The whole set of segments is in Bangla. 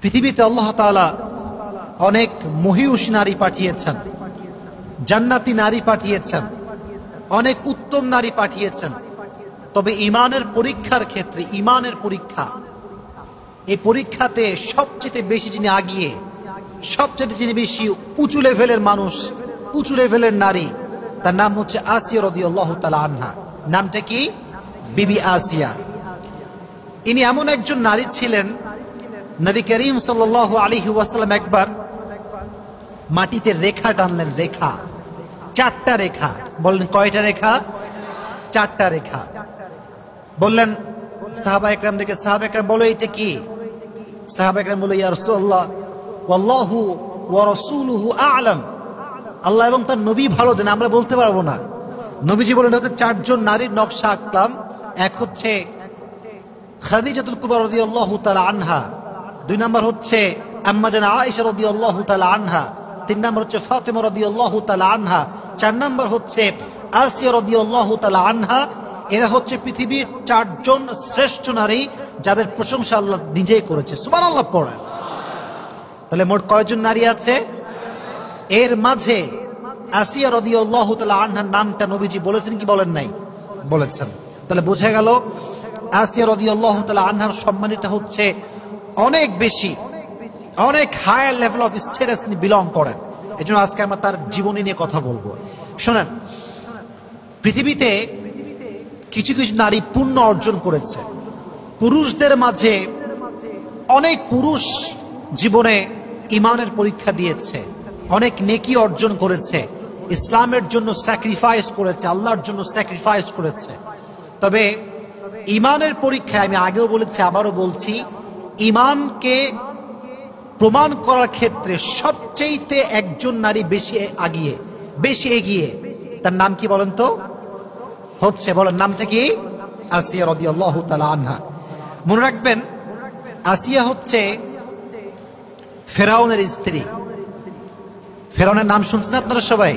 পৃথিবীতে আল্লাহ তাআলা অনেক মহিয়সী নারী পাঠিয়েছেন, জান্নাতি নারী পাঠিয়েছেন, অনেক উত্তম নারী পাঠিয়েছেন। তবে ঈমানের পরীক্ষার ক্ষেত্রে, ঈমানের পরীক্ষা, এই পরীক্ষাতে সবচেয়ে বেশি যিনি আগিয়ে, সবচেয়ে যিনি বেশি উঁচু লেভেলের মানুষ, উঁচু লেভেলের নারী, তার নাম হচ্ছে আসিয়া রাদিয়াল্লাহু তাআলা আনহা। নামটা কি? বিবি আসিয়া। ইনি এমন একজন নারী ছিলেন, নবী করিম সাল্লাল্লাহু আলাইহি ওয়াসাল্লাম একবার মাটিতে রেখা টানলেন, রেখা, 4টা রেখা। বললেন কয়টা রেখা? 4টা রেখা। বললেন সাহাবা একরাম দেখে, সাহাবা একরাম বলো এটা কি? সাহাবা একরাম বলে, ইয়া রাসূলুল্লাহ ওয়াল্লাহু ওয়া রাসূলুহু আ'লাম, আল্লাহ এবং তার নবী ভালো জানে, আমরা বলতে পারবো না। নবীজি বলেন হচ্ছে 4 জন নারীর নকশা আঁকলাম। এক হচ্ছে খাদিজাতুল কুবরা রাদিয়াল্লাহু তাআলা আনহা, 2 নম্বর হচ্ছে আম্মা জান আয়েশা রাদিয়াল্লাহু তাআলা আনহা, 3 নম্বর হচ্ছে ফাতিমা রাদিয়াল্লাহু তাআলা আনহা, 4 নম্বর হচ্ছে আসিয়া রাদিয়াল্লাহু তাআলা আনহা। এরা হচ্ছে পৃথিবীর 4 জন শ্রেষ্ঠ নারী, যাদের প্রশংসা আল্লাহ নিজেই করেছে। সুবহানাল্লাহ পড়েন। তাহলে মোট কয়জন নারী আছে? এর মাঝে আসিয়া রাদিয়াল্লাহু তাআলা আনহার নামটা নবীজি বলেছেন কি বলেন নাই? বলেছেন। তাহলে বোঝা গেল আসিয়া রাদিয়াল্লাহু তাআলা আনহার সম্মানটা হচ্ছে অনেক বেশি, অনেক হায়ার লেভেল অফ স্ট্যাটাস তিনি বিলং করেন। এজন্য আজকে আমরা তার জীবনী নিয়ে কথা বলবো। শোনেন, পৃথিবীতে কিছু কিছু নারী পুণ্য অর্জন করেছে। পুরুষদের মাঝে অনেক পুরুষ জীবনে ঈমানের পরীক্ষা দিয়েছে, অনেক নেকি অর্জন করেছে, ইসলামের জন্য স্যাক্রিফাইস করেছে, আল্লাহর জন্য স্যাক্রিফাইস করেছে। তবে ঈমানের পরীক্ষায় আমি আগেও বলেছি, আবারও বলছি, ঈমানকে প্রমাণ করার ক্ষেত্রে সবচেয়ে একজন নারী বেশি এগিয়ে, তার নাম কি বলেন তো? হচ্ছে, বলেন নামটা কি? আসিয়া রাদিয়াল্লাহু তাআলা আনহা। মনে রাখবেন, আসিয়া হচ্ছে ফেরাউনের স্ত্রী। ফেরাউনের নাম শুনছেন আপনারা সবাই?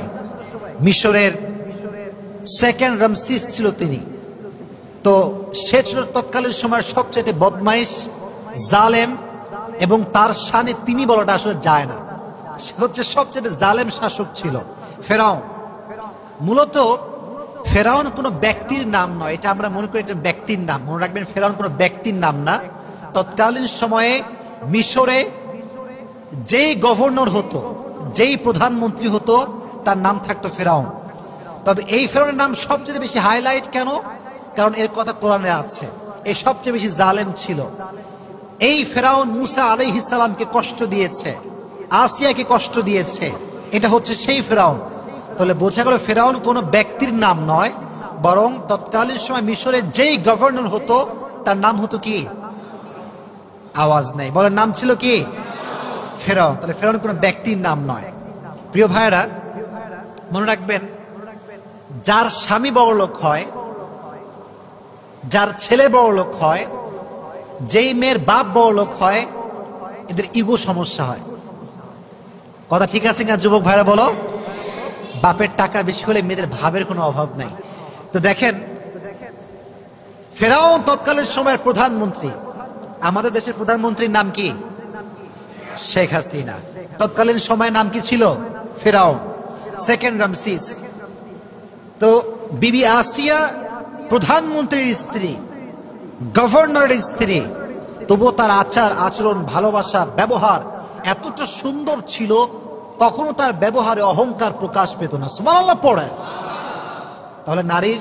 মিশরের 2nd রামসিস ছিল তিনি। তো সে ছিল তৎকালীন সময়ের সবচেয়ে বদমাইশ, জালেম, এবং তার শানে তিনি বলাটা আসলে যায় না। সে হচ্ছে সবচেয়ে জালেম শাসক ছিল ফেরাউন। মূলত ফেরাউন কোনো ব্যক্তির নাম নয়, এটা আমরা মনে করি এটা ব্যক্তির নাম। মনে রাখবেন, ফেরাউন কোনো ব্যক্তির নাম না। তৎকালীন সময়ে মিশরে যেই গভর্নর হতো, যেই প্রধানমন্ত্রী হতো, তার নাম থাকতো ফেরাউন। তবে এই ফেরাউনের নাম সবচেয়ে বেশি হাইলাইট কেন? কারণ এর কথা কোরআনে আছে। এই সবচেয়ে বেশি জালেম ছিল। এই ফেরাউন মুসা আলাইহিস সালামকে কষ্ট দিয়েছে, আসিয়াকে কষ্ট দিয়েছে। এটা হচ্ছে সেই ফেরাউন। তাহলে বোঝা গেল ফেরাউন কোনো ব্যক্তির নাম নয়, বরং তৎকালীন সময় মিশরে যেই গভর্নর হতো তার নাম হতো কি? আওয়াজ নেই, বলেন নাম ছিল কি? ফেরাউন। তাহলে ফেরাউন কোনো ব্যক্তির নাম নয়। প্রিয় ভাইয়েরা, মনে রাখবেন, যার স্বামী বড়লোক হয়, যার ছেলে বড়লোক হয়, যেই মেয়ের বাপ বড়লোক হয়, এদের ইগো সমস্যা হয়। কথা ঠিক আছে না যুবক ভাইরা? বলো। বাপের টাকা বেশি হলে মেয়েদের ভাবের কোনো অভাব নাই। তো দেখেন, ফেরাউন তৎকালীন সময়ের প্রধানমন্ত্রী। আমাদের দেশের প্রধানমন্ত্রীর নাম কি? শেখ হাসিনা। তৎকালীন সময়ের নাম কি ছিল? ফেরাউন, 2nd রামসিস। তো বিবি আসিয়া প্রধানমন্ত্রীর স্ত্রী, গভর্নরের স্ত্রী, তবুও তার আচার আচরণ, ভালোবাসা, ব্যবহার এতটা সুন্দর ছিল, কখনো তার ব্যবহারে অহংকার প্রকাশ পেত না। সুবহানাল্লাহ পড়ে। তাহলে নারীর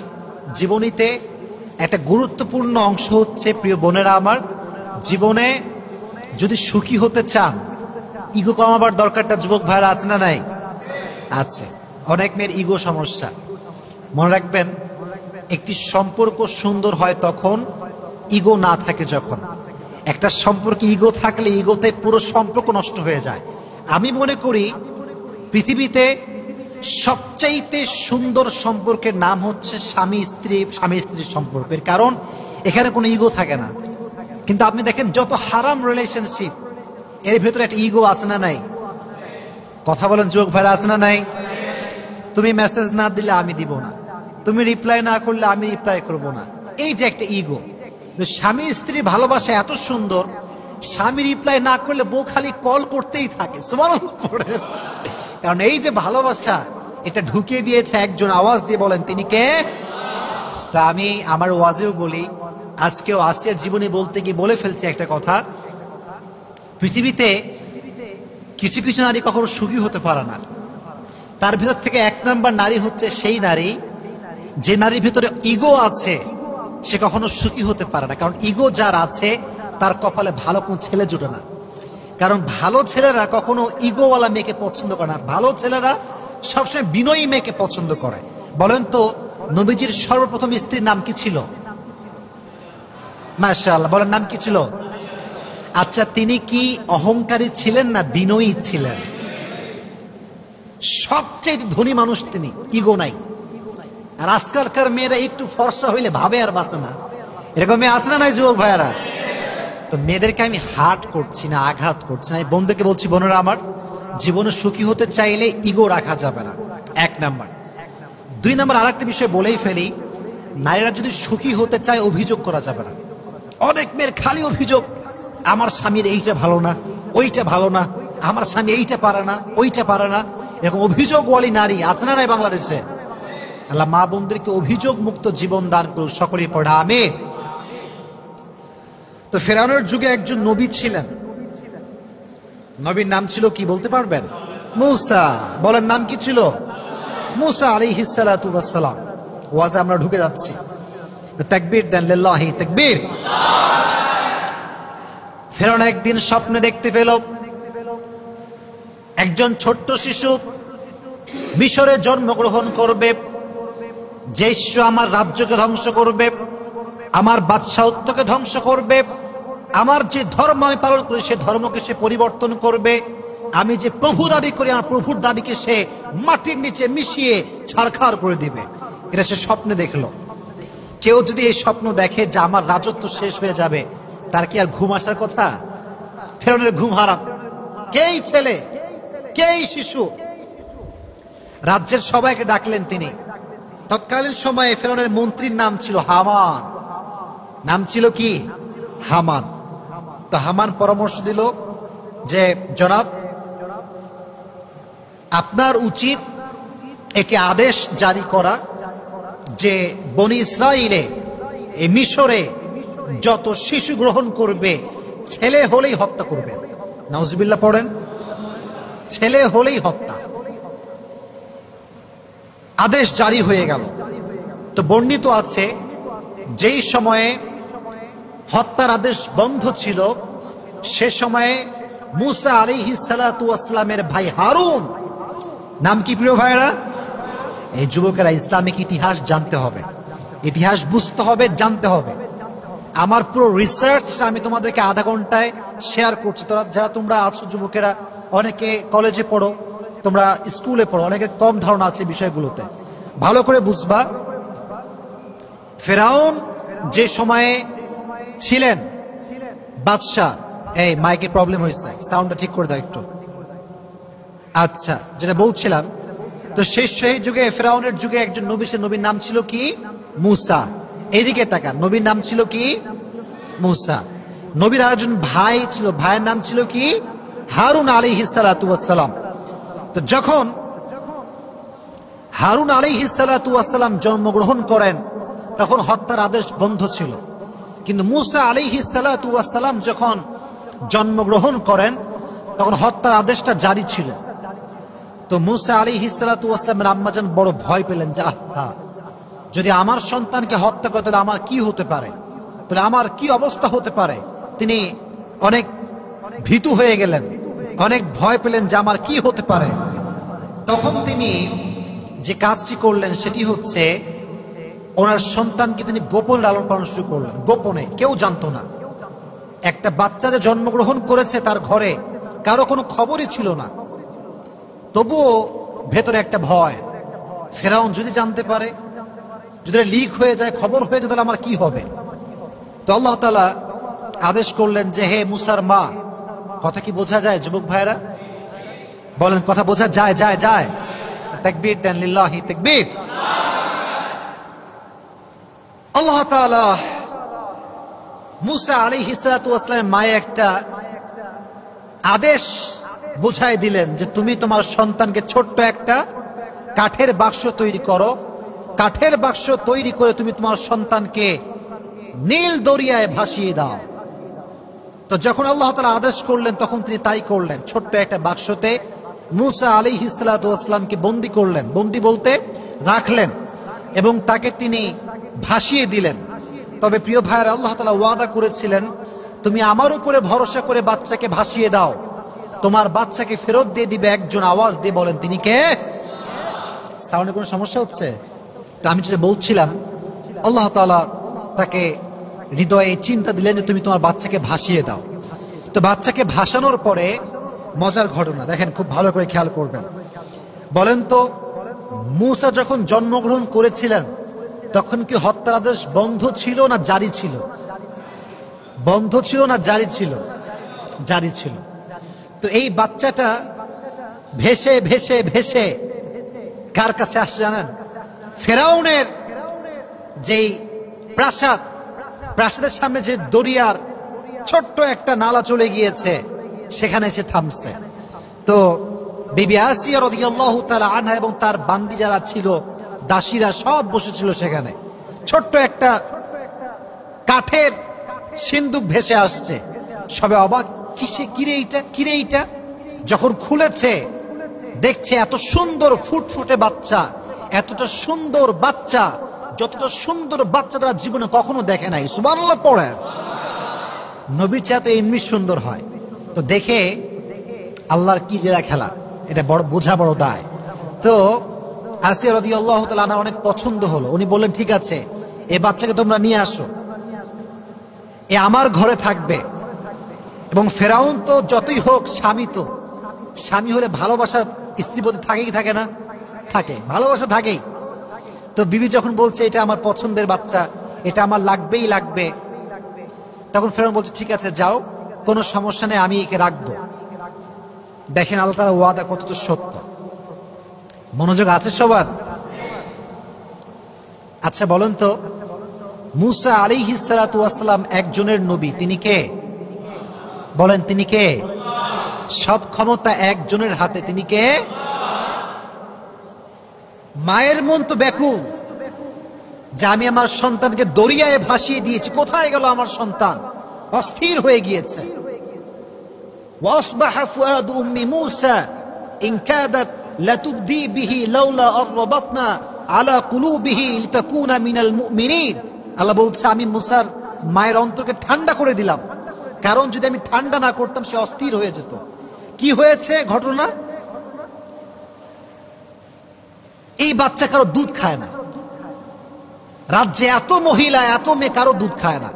জীবনীতে একটা গুরুত্বপূর্ণ অংশ হচ্ছে, প্রিয় বোনেরা আমার, জীবনে যদি সুখী হতে চান, ইগো কমাবার দরকারটা যুবক ভাইরা আছে না নাই? আছে। অনেক মেয়ের ইগো সমস্যা। মনে রাখবেন, একটি সম্পর্ক সুন্দর হয় তখন, ইগো না থাকে যখন। একটা সম্পর্কে ইগো থাকলে ইগোতে পুরো সম্পর্ক নষ্ট হয়ে যায়। আমি মনে করি পৃথিবীতে সবচাইতে সুন্দর সম্পর্কের নাম হচ্ছে স্বামী স্ত্রীর সম্পর্কের, কারণ এখানে কোনো ইগো থাকে না। কিন্তু আপনি দেখেন, যত হারাম রিলেশনশিপ, এর ভেতরে একটা ইগো আছে না নাই? কথা বলেন যুবক ভাইরা, আছে না নাই? তুমি মেসেজ না দিলে আমি দিব না, তুমি রিপ্লাই না করলে আমি রিপ্লাই করব না, এই যে একটা ইগো। স্বামী স্ত্রী ভালোবাসা এত সুন্দর, স্বামী রিপ্লাই না করলে বউ খালি কল করতেই থাকে, সুবহানাল্লাহ পড়ে। কারণ এই যে ভালোবাসা, এটা ঢুকিয়ে দিয়েছে একজন। আওয়াজ দিয়ে বলেন তিনি কে? তা আমি আমার ওয়াজেও বলি, আজকেও আসিয়ার জীবনে বলতে গিয়ে বলে ফেলছি একটা কথা। পৃথিবীতে কিছু কিছু নারী কখনো সুখী হতে পারে না। তার ভিতর থেকে এক নাম্বার নারী হচ্ছে সেই নারী যে নারীর ভিতরে ইগো আছে, সে কখনো সুখী হতে পারে না। কারণ ইগো যার আছে তার কপালে ভালো কোন ছেলে জুটে না। কারণ ভালো ছেলেরা কখনো ইগোওয়ালা মেয়েকে পছন্দ করে না। ভালো ছেলেরা সবসময় বিনয়ী মেয়েকে পছন্দ করে। বলেন তো নবীজির সর্বপ্রথম স্ত্রীর নাম কি ছিল? মাশাআল্লাহ, বলেন নাম কি ছিল? আচ্ছা, তিনি কি অহংকারী ছিলেন না বিনয়ী ছিলেন? সবচেয়ে ধনী মানুষ তিনি, ইগো নাই। আর আজকালকার মেয়েরা একটু ফর্সা হইলে ভাবে আর বাঁচে না, এরকম মেয়ে আছে না নাই যুবক ভাইয়ারা? তো মেয়েদেরকে আমি হার্ট করছি না, আঘাত করছি না। এই বোনদেরকে বলছি, বোনেরা আমার, জীবনে সুখী হতে চাইলে ইগো রাখা যাবে না, এক নাম্বার। দুই নাম্বার আরেকটা বিষয় বলেই ফেলি, নারীরা যদি সুখী হতে চায় অভিযোগ করা যাবে না। অনেক মেয়ের খালি অভিযোগ, আমার স্বামীর এইটা ভালো না, ওইটা ভালো না, আমার স্বামী এইটা পারে না, ওইটা পারে না। এরকম অভিযোগওয়ালী নারী আছে না নাই বাংলাদেশে? আল্লাহ মা বোনদেরকে অভিযোগ মুক্ত জীবন দান করুন, সকলেই পড়া আমিন। তো ফেরাউনের যুগে একজন নবী ছিলেন। নবীর নাম ছিল কি বলতে পারবেন? মূসা। বলেন নাম কি ছিল? মূসা আলাইহিস সালাতু ওয়াস সালাম। ওয়াজে আমরা ঢুকে যাচ্ছি, তাকবীর দেন, লিল্লাহি তাকবীর। ফেরাউন একদিন স্বপ্নে দেখতে পেল একজন ছোট্ট শিশু মিশরে জন্মগ্রহণ করবে, যে শিশু আমার রাজ্যকে ধ্বংস করবে, আমার বাদশাহত্বকে ধ্বংস করবে, আমার যে ধর্ম আমি পালন করি সে ধর্মকে সে পরিবর্তন করবে, আমি যে প্রভু দাবি করি আমার প্রভুর দাবিকে সে মাটির নিচে মিশিয়ে ছারখার করে দিবে। এটা সে স্বপ্নে দেখলো। কেউ যদি এই স্বপ্ন দেখে যে আমার রাজত্ব শেষ হয়ে যাবে, তার কি আর ঘুম আসার কথা? ফেরাউনের ঘুম হারাম। কেই ছেলে, কেই শিশু, রাজ্যের সবাইকে ডাকলেন তিনি। তৎকালীন সময়ে ফেরাউনের মন্ত্রীর নাম ছিল হামান। নাম ছিল কি? হামান। তো হামান পরামর্শ দিল যে জনাব, আপনার উচিত একে আদেশ জারি করা যে বনি ইসরাইলে, এই মিশরে যত শিশু গ্রহণ করবে ছেলে হলেই হত্যা করবে। নাউজুবিল্লাহ পড়েন, ছেলে হলেই হত্যা। আদেশ জারি হয়ে গেল। তো বর্ণিত আছে যেই সময়ে হত্যার আদেশ বন্ধ ছিল সে সময়ে মূসা আলাইহিস সালাতু ওয়াস সালামের ভাই হারুন, নাম কি প্রিয় ভাইরা? এই যুবকেরা ইসলামিক ইতিহাস জানতে হবে, ইতিহাস বুঝতে হবে, জানতে হবে। আমার পুরো রিসার্চ আমি তোমাদেরকে আধা ঘন্টায় শেয়ার করছি। যারা তোমরা আছো যুবকেরা, অনেকে কলেজে পড়ো, তোমরা স্কুলে পড়ো, অনেকে কম ধারণা আছে বিষয়গুলোতে, ভালো করে বুঝবা। ফেরাউন যে সময়ে ছিলেন বাদশাহ, এই মাইকে প্রবলেম হয়েছে, সাউন্ডটা ঠিক করে দাও একটু। আচ্ছা, যেটা বলছিলাম, তো সেই যুগে ফেরাউনের যুগে একজন নবী, সে নবীর নাম ছিল কি? মূসা। এইদিকে তাকান, নবীর নাম ছিল কি? মূসা। নবীর আরেকজন ভাই ছিল, ভাইয়ের নাম ছিল কি? হারুন আলাইহিস সালাতু ওয়াস সালাম। তো যখন হারুন আলাইহিস সালাতু ওয়াস সালাম জন্মগ্রহণ করেন তখন হত্যার আদেশ বন্ধ ছিল, কিন্তু মূসা আলাইহিস সালাতু ওয়াস সালাম যখন জন্মগ্রহণ করেন তখন হত্যার আদেশটা জারি ছিল। তো মূসা আলাইহিস সালাতু ওয়াস সালামের আম্মাজান বড় ভয় পেলেন যে আহা, যদি আমার সন্তানকে হত্যা করে তাহলে আমার কি হতে পারে, তাহলে আমার কি অবস্থা হতে পারে। তিনি অনেক ভীতু হয়ে গেলেন, অনেক ভয় পেলেন যে আমার কি হতে পারে। তখন তিনি যে কাজটি করলেন সেটি হচ্ছে ওনার সন্তানকে তিনি গোপন লালন পালন শুরু করলেন, গোপনে, কেউ জানতো না। একটা বাচ্চা যে জন্মগ্রহণ করেছে তার ঘরে কারো কোনো খবরই ছিল না, তবুও ভেতরে একটা ভয়, ফেরাউন যদি জানতে পারে, যদি লিক হয়ে যায়, খবর হয়ে যায়, তাহলে আমার কি হবে। তো আল্লাহ তাআলা আদেশ করলেন যে হে মুসার মা, কথা কি বোঝা যায় যুবক ভাইরা? বলেন কথা বোঝা যায়? যায় যায় তাকবীর দেন, লিল্লাহি তাকবীর। আল্লাহ তাআলা মুসা আলাইহিস সালাতু ওয়াস সালামের মায়ে একটা আদেশ বুঝাই দিলেন যে তুমি তোমার সন্তানকে ছোট্ট একটা কাঠের বাক্স তৈরি করো, কাঠের বাক্স তৈরি করে তুমি তোমার সন্তানকে নীল দরিয়ায় ভাসিয়ে দাও। তো যখন আল্লাহ তাআলা আদেশ করলেন তখন তিনি তাই করলেন। ছোট্ট একটা বাক্সতে মুসা আলাইহিস সালাতু ওয়াস সালামকে বন্দী করলেন, বন্দী বলতে রাখলেন, এবং তাকে তিনি ভাসিয়ে দিলেন। তবে প্রিয় ভাইয়েরা, আল্লাহ তাআলা ওয়াদা করেছিলেন তুমি আমার উপরে ভরসা করে বাচ্চাকে ভাসিয়ে দাও, তোমার বাচ্চাকে ফেরত দিয়ে দিবে একজন। আওয়াজ দিয়ে বলেন তিনি কে? সাউন্ডে কোনো সমস্যা হচ্ছে? তো আমি যেটা বলছিলাম, আল্লাহ তাআলা তাকে হৃদয়ে চিন্তা দিলেন যে তুমি তোমার বাচ্চাকে ভাসিয়ে দাও। তো বাচ্চাকে ভাসানোর পরে মজার ঘটনা দেখেন, খুব ভালো করে খেয়াল করবেন। বলেন তো, মুসা যখন জন্মগ্রহণ করেছিলেন তখন কি হত্যার আদেশ বন্ধ ছিল না জারি ছিল? বন্ধ ছিল না জারি ছিল? জারি ছিল। তো এই বাচ্চাটা ভেসে ভেসে ভেসে কার কাছে আসছে জানেন? ফেরাউনের যেই প্রাসাদ, প্রাসাদের সামনে যে দরিয়ার ছোট্ট একটা নালা চলে গিয়েছে সেখানে এসে থামছে। তো বিবি আসিয়া রাদিয়াল্লাহু তাআলা আনহা এবং তার বান্দি যারা ছিল, দাসীরা সব বসেছিল সেখানে। ছোট্ট একটা কাঠের সিন্দুক ভেসে আসছে, সবে অবাক, কিসে, কিরে এইটা, কিরে এইটা। যখন খুলেছে দেখছে এত সুন্দর ফুটফুটে বাচ্চা, এতটা সুন্দর বাচ্চা, যতটা সুন্দর বাচ্চা তারা জীবনে কখনো দেখে নাই। সুবহানাল্লাহ পড়ে। নবীর চেয়ে তো এমনি সুন্দর হয়। তো দেখে আল্লাহর কি জেরা খেলা, এটা বড় বোঝা, বড় দায়। তো আসিয়া রাদিয়াল্লাহু তাআলা আনহা অনেক পছন্দ হলো। উনি বললেন ঠিক আছে, এই বাচ্চাকে তোমরা নিয়ে আসো, এ আমার ঘরে থাকবে। এবং ফেরাউন তো যতই হোক স্বামী, তো স্বামী হলে ভালোবাসা স্ত্রীর প্রতি থাকে কি থাকে না? থাকে, ভালোবাসা থাকেই। তো বিবি যখন বলছে এটা আমার পছন্দের বাচ্চা, এটা আমার লাগবেই লাগবে, তখন ফেরাউন বলছে ঠিক আছে যাও, কোনো সমস্যা নেই, আমি একে রাখবো। দেখেন আল্লাহ তাআলার ওয়াদা কতটা সত্য। মনোযোগ আছে সবার? আচ্ছা বলেন তো, মুসা আলাইহিস সালাতু ওয়াস সালাম একজনের নবী, তিনি কে? বলেন তিনি কে? সব ক্ষমতা একজনের হাতে, তিনি কে? মায়ের মন তো ব্যাকুল যে আমি আমার সন্তানকে দরিয়ায় ভাসিয়ে দিয়েছি, কোথায় গেল আমার সন্তান? অস্থির হয়ে গিয়েছে। ওয়াসবাহা ফুআদু উম্মি মূসা ইন কাদাত লাতুবদি বিহি লাউলা আরবাতনা আলা কুলুবিহি লিতাকুনা মিনাল মুমিনিন। আল্লাহ বলছে আমি মুসার মায়ের অন্তরকে ঠান্ডা করে দিলাম, কারণ যদি আমি ঠান্ডা না করতাম সে অস্থির হয়ে যেত। কি হয়েছে ঘটনা? এই বাচ্চা কারো দুধ খায় না, রাজ্যে এত মহিলা, এত মেয়ে, কারো দুধ খায় না।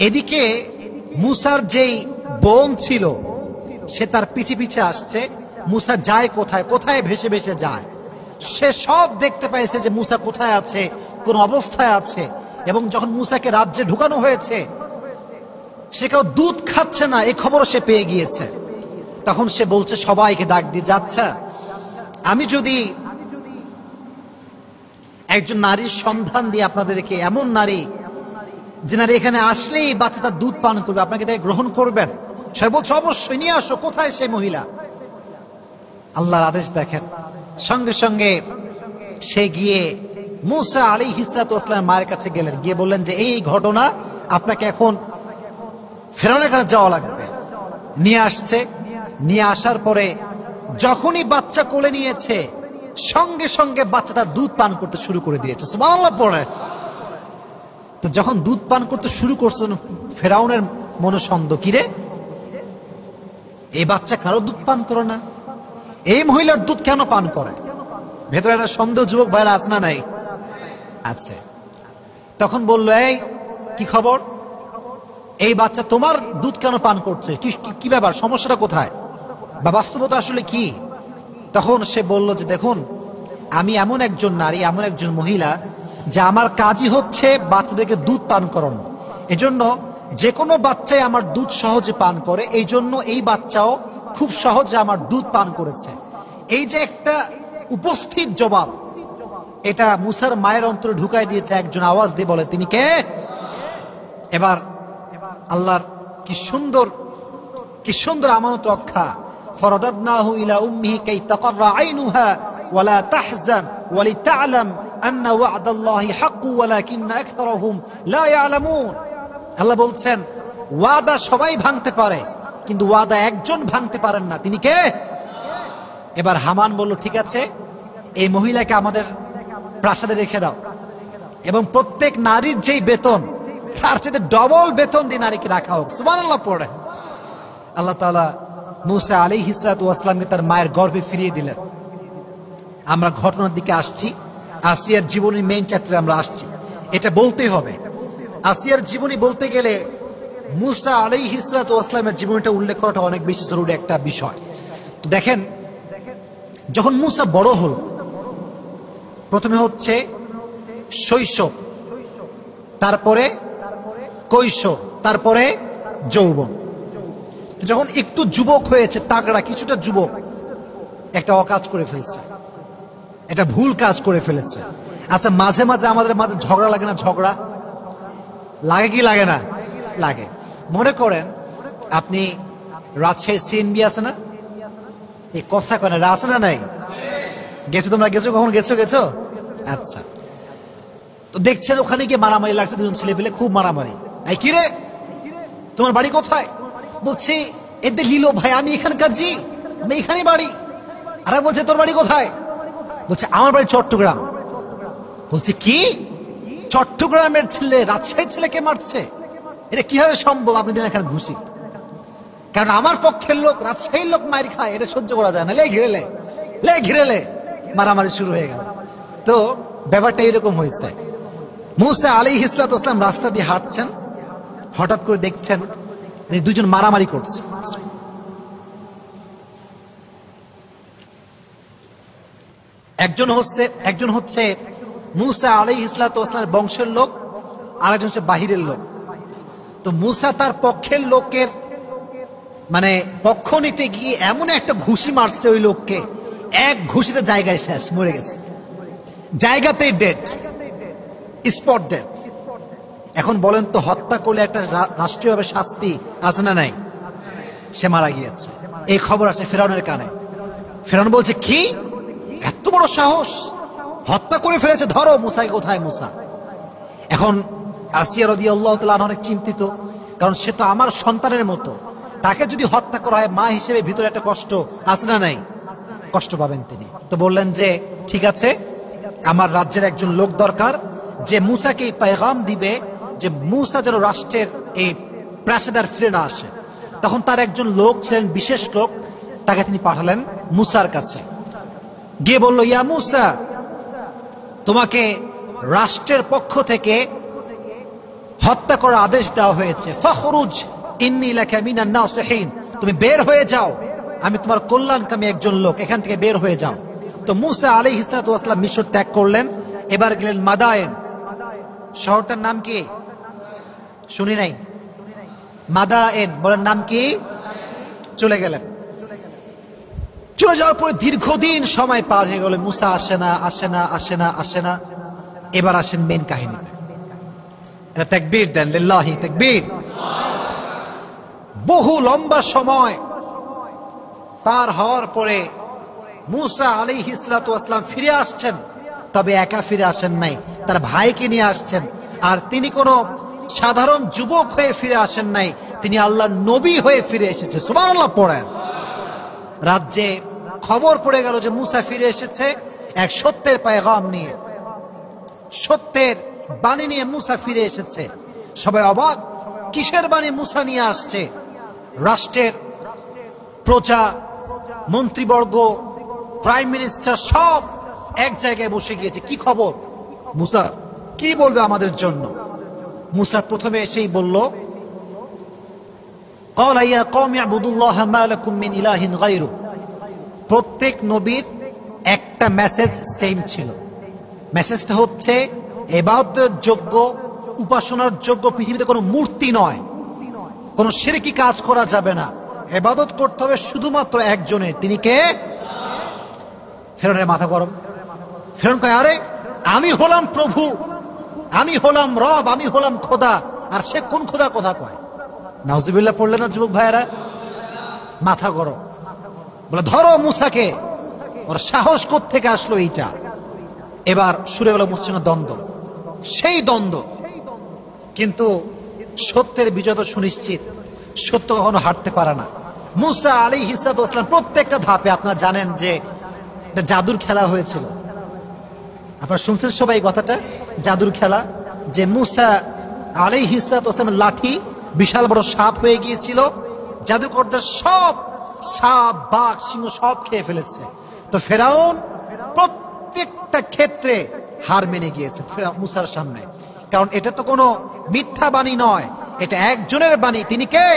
এদিকে মুসার যেই বোন ছিল সে তার পিছে পিছে আসছে। মুসা যায় কোথায়, কোথায় ভেসে ভেসে যায়। সে সব দেখতে পাইছে যে মুসা কোথায় আছে, কোন অবস্থায় আছে। এবং যখন মুসাকে রাজ্যে ঢুকানো হয়েছে, সে কেউ দুধ খাচ্ছে না এই খবরও সে পেয়ে গিয়েছে। তখন সে বলছে সবাইকে ডাক দিয়ে, যাচ্ছে আমি যদি একজন নারীর সন্ধান দিয়ে আপনাদেরকে, এমন নারী যে নারী এখানে আসলেই বাচ্চা তার দুধ পান করবে, আপনাকে তাকে গ্রহণ করবেন? সে বলছে অবশ্যই, নিয়ে আসো। কোথায় সেই মহিলা? আল্লাহর আদেশ দেখেন, সঙ্গে সঙ্গে সে গিয়ে মুসা আলাইহিস সালাতু ওয়াস সালামের মায়ের কাছে গেলেন, গিয়ে বললেন যে এই ঘটনা, আপনাকে এখন ফেরাউনের কাছে যাওয়া লাগবে। নিয়ে আসছে। নিয়ে আসার পরে যখনই বাচ্চা কোলে নিয়েছে, সঙ্গে সঙ্গে বাচ্চা তার দুধ পান করতে শুরু করে দিয়েছে। সুবহানাল্লাহ পড়ে। তো যখন দুধ পান করতে শুরু করছে, ফেরাউনের মনে সন্দেহ, কিরে এই বাচ্চা কারো দুধ পান করে না, এই মহিলার দুধ কেন পান করে? ভেতরে একটা সন্দেহ যুবক ভাইরা আছে না নাই? আছে। তখন বললো, এই কি খবর, এই বাচ্চা তোমার দুধ কেন পান করছে? কি ব্যাপার, সমস্যাটা কোথায়, বা বাস্তবতা আসলে কি? তখন সে বলল যে দেখুন, আমি এমন একজন নারী, এমন একজন মহিলা যে আমার কাজই হচ্ছে বাচ্চাদেরকে দুধ পান করানো। এজন্য যে কোনো বাচ্চাই আমার দুধ সহজে পান করে, এই জন্য এই বাচ্চাও খুব সহজে আমার দুধ পান করেছে। এই যে একটা উপস্থিত জবাব, এটা মুসার মায়ের অন্তরে ঢুকাই দিয়েছে। একজন আওয়াজ দিয়ে বলে তিনি কে? এবার আল্লাহর কি সুন্দর আমানত রক্ষা। ফরাদাদনাহু ইলা উম্মিহি কাই তাকাররা আইনুহা ওয়ালা তাহজান ওয়ালিতা'লাম আন্না ওয়া'দাল্লাহি হাক্কু ওয়ালাকিন্না আকতারাহুম লা ইয়ালামুন। আল্লাহ বলছেন ওয়াদা সবাই ভাঙতে পারে, কিন্তু ওয়াদা একজন ভাঙতে পারেন না, তিনি কে? এবার হামান বলল, ঠিক আছে, এই মহিলাকে আমাদের প্রাসাদে রেখে দাও, এবং প্রত্যেক নারীর যেই বেতন তার চেয়ে ডবল বেতন দিয়ে নারীকে রাখা হোক। সুবহানাল্লাহ পড়ে আল্লাহ তাআলা মূসা আলাইহিস সালাতু ওয়াস সালামকে তার মায়ের গর্ভে ফিরিয়ে দিলেন। আমরা ঘটনার দিকে আসছি, আসিয়ার জীবনের মেইন চ্যাপ্টারে আমরা আসছি। এটা বলতেই হবে, আসিয়ার জীবনী বলতে গেলে মূসা আলাইহিস সালাতু ওয়াস সালামের জীবনীটা উল্লেখ করাটা অনেক বেশি জরুরি একটা বিষয়। তো দেখেন, যখন মূসা বড় হল, প্রথমে হচ্ছে শৈশব, তারপরে কৈশোর, তারপরে যৌবন। যখন একটু যুবক হয়েছে, তাগড়া কিছুটা যুবক, একটা অকাজ করে ফেলছে, একটা ভুল কাজ করে ফেলেছে। আচ্ছা, মাঝে মাঝে আমাদের মাঝে ঝগড়া লাগে না? ঝগড়া লাগে কি লাগে না? লাগে। মনে করেন আপনি রাজশাহী সিএনবি আছে না, এই কথা কেন আছে না? নাই গেছো? তোমরা গেছো? কখন গেছো? আচ্ছা, তো দেখছেন ওখানে গিয়ে মারামারি লাগছে, দুজন ছেলে পেলে খুব মারামারি। এই কি রে, তোমার বাড়ি কোথায়? বলছি এদের লিলো ভাই, আমি এখানকার জি, আমি এখানে বাড়ি। আর বলছে তোর বাড়ি কোথায়? বলছে আমার বাড়ি চট্টগ্রাম। বলছে কি, চট্টগ্রামের ছেলে রাজশাহীর ছেলেকে মারছে? এটা কিভাবে সম্ভব? আপনি দিন এখানে ঘুষি, কারণ আমার পক্ষের লোক রাজশাহীর লোক মার খায়, এটা সহ্য করা যায় না। লে ঘিরেলে মারামারি শুরু হয়ে গেল। তো ব্যাপারটা এরকম হয়েছে। মূসা আলাইহিস সালাতু ওয়াস সালাম রাস্তা দিয়ে হাঁটছেন, হঠাৎ করে দেখছেন যে দুজন মারামারি করছে। একজন হচ্ছে মূসা আলাইহিস সালাতু ওয়াস সালামের বংশের লোক, আর একজন হচ্ছে বাহিরের লোক। তো মূসা তার পক্ষের লোকের মানে পক্ষ নিতে গিয়ে এমন একটা ঘুষি মারছে ওই লোককে, এক ঘুষিতে জায়গায় শেষ, মরে গেছে, জায়গাতেই ডেড, স্পট ডেড। এখন বলেন তো, হত্যা করলে একটা রাষ্ট্রীয়ভাবে শাস্তি আছে না নাই? সে মারা গিয়েছে। এই খবর আসে ফেরাউনের কানে। ফেরাউন বলছে, কি এত বড় সাহস, হত্যা করে ফেলেছে, ধরো মূসাকে। কোথায় মূসা? এখন আসিয়া রাদিয়াল্লাহু তাআলা আনহা অনেক চিন্তিত, কারণ সে তো আমার সন্তানের মতো, তাকে যদি হত্যা করা হয় মা হিসেবে ভিতরে একটা কষ্ট আছে না নাই? কষ্ট পাবেন তিনি। তো বললেন যে ঠিক আছে, আমার রাজ্যের একজন লোক দরকার যে মূসাকে পেগাম দিবে যে মূসা যেন রাষ্ট্রের এই প্রাসাদে ফিরে না আসে। তখন তার একজন লোক ছিলেন, বিশেষ লোক, তাকে তিনি পাঠালেন মূসার কাছে। গিয়ে বলল, ইয়া মূসা, তোমাকে রাষ্ট্রের পক্ষ থেকে হত্যা করার আদেশ দেওয়া হয়েছে। ফখরুজ ইন্নী লাকা মিনান নাসিহিন, তুমি বের হয়ে যাও, আমি তোমার কল্যাণকামী একজন লোক, এখান থেকে বের হয়ে যাও। তো মূসা আলাইহিস সালাতু ওয়াস সালাম মিশর ত্যাগ করলেন। এবার গেলেন মাদায়েন। শহরটার নাম কি শুনি নাই? মাদায়েন। বলেন নাম কি? চলে গেলেন। চলে যাওয়ার পরে দীর্ঘদিন সময় পার হয়ে গেল, মূসা আসে না। এবার আসেন মেন কাহিনীতে। এটা তাকবীর দেন, লিল্লাহি তাকবীর। বহু লম্বা সময় পার হওয়ার পরে মূসা আলাইহিস সালাতু ওয়াস সালাম ফিরে আসছেন, তবে একা ফিরে আসেন নাই, তার ভাইকে নিয়ে আসছেন। আর তিনি কোনো সাধারণ যুবক হয়ে ফিরে আসেন নাই, তিনি আল্লাহর নবী হয়ে ফিরে এসেছে। সুবহানাল্লাহ পড়েন। রাজ্যে খবর পড়ে গেল যে মূসা ফিরে এসেছে এক সত্যের পেগাম নিয়ে, সত্যের বাণী নিয়ে মূসা ফিরে এসেছে। সবাই অবাক, কিসের বাণী মূসা নিয়ে আসছে? রাষ্ট্রের প্রজা, মন্ত্রীবর্গ, প্রাইম মিনিস্টার সব এক জায়গায় বসে গিয়েছে। কি খবর? মূসা কি বলবে আমাদের জন্য? মূসা প্রথমে এসেই বলল, ক্বালা ইয়া কওমি ইবুদুল্লাহা মা লাকুম মিন ইলাহিন গায়রু। প্রত্যেক নবীর একটা মেসেজ সেম ছিল। মেসেজটা হচ্ছে ইবাদতের যোগ্য, উপাসনার যোগ্য পৃথিবীতে কোনো মূর্তি নয়, কোনো শিরকি কাজ করা যাবে না, ইবাদত করতে হবে শুধুমাত্র একজনের। তিনি কে? ফেরাউনের মাথা গরম। ফেরাউন কয়, আরে আমি হলাম প্রভু, আমি হলাম রব, আমি হলাম খোদা, আর সে কোন খোদার কথা কয়? নাউজুবিল্লাহ পড়লেন না যুবক ভাইয়েরা? মাথা গরম, বলে ধরো মুসাকে। ওর সাহস কোত্থেকে আসলো এইটা? এবার শুরু হলো মুসার সঙ্গে দ্বন্দ্ব, সেই দ্বন্দ্ব। কিন্তু সত্যের বিজয় তো সুনিশ্চিত, সত্য কখনো হারতে পারে না। মুসা আলাইহিস সালাম প্রত্যেকটা ধাপে, আপনারা জানেন যে একটা জাদুর খেলা হয়েছিল, আপনারা শুনছেন সবাই এই কথাটা, জাদুর খেলা। যে মুসা আলাইহিস সালামের লাঠি বিশাল বড় সাপ হয়ে গিয়েছিল, জাদুকরদের সব সাপ বাঘ সিংহ সব খেয়ে ফেলেছে। তো ফেরাউন প্রত্যেকটা ক্ষেত্রে হার মেনে গিয়েছে মুসার সামনে, কারণ এটা তো কোনো মিথ্যা বাণী নয়, এটা একজনের বাণী। তিনি কে?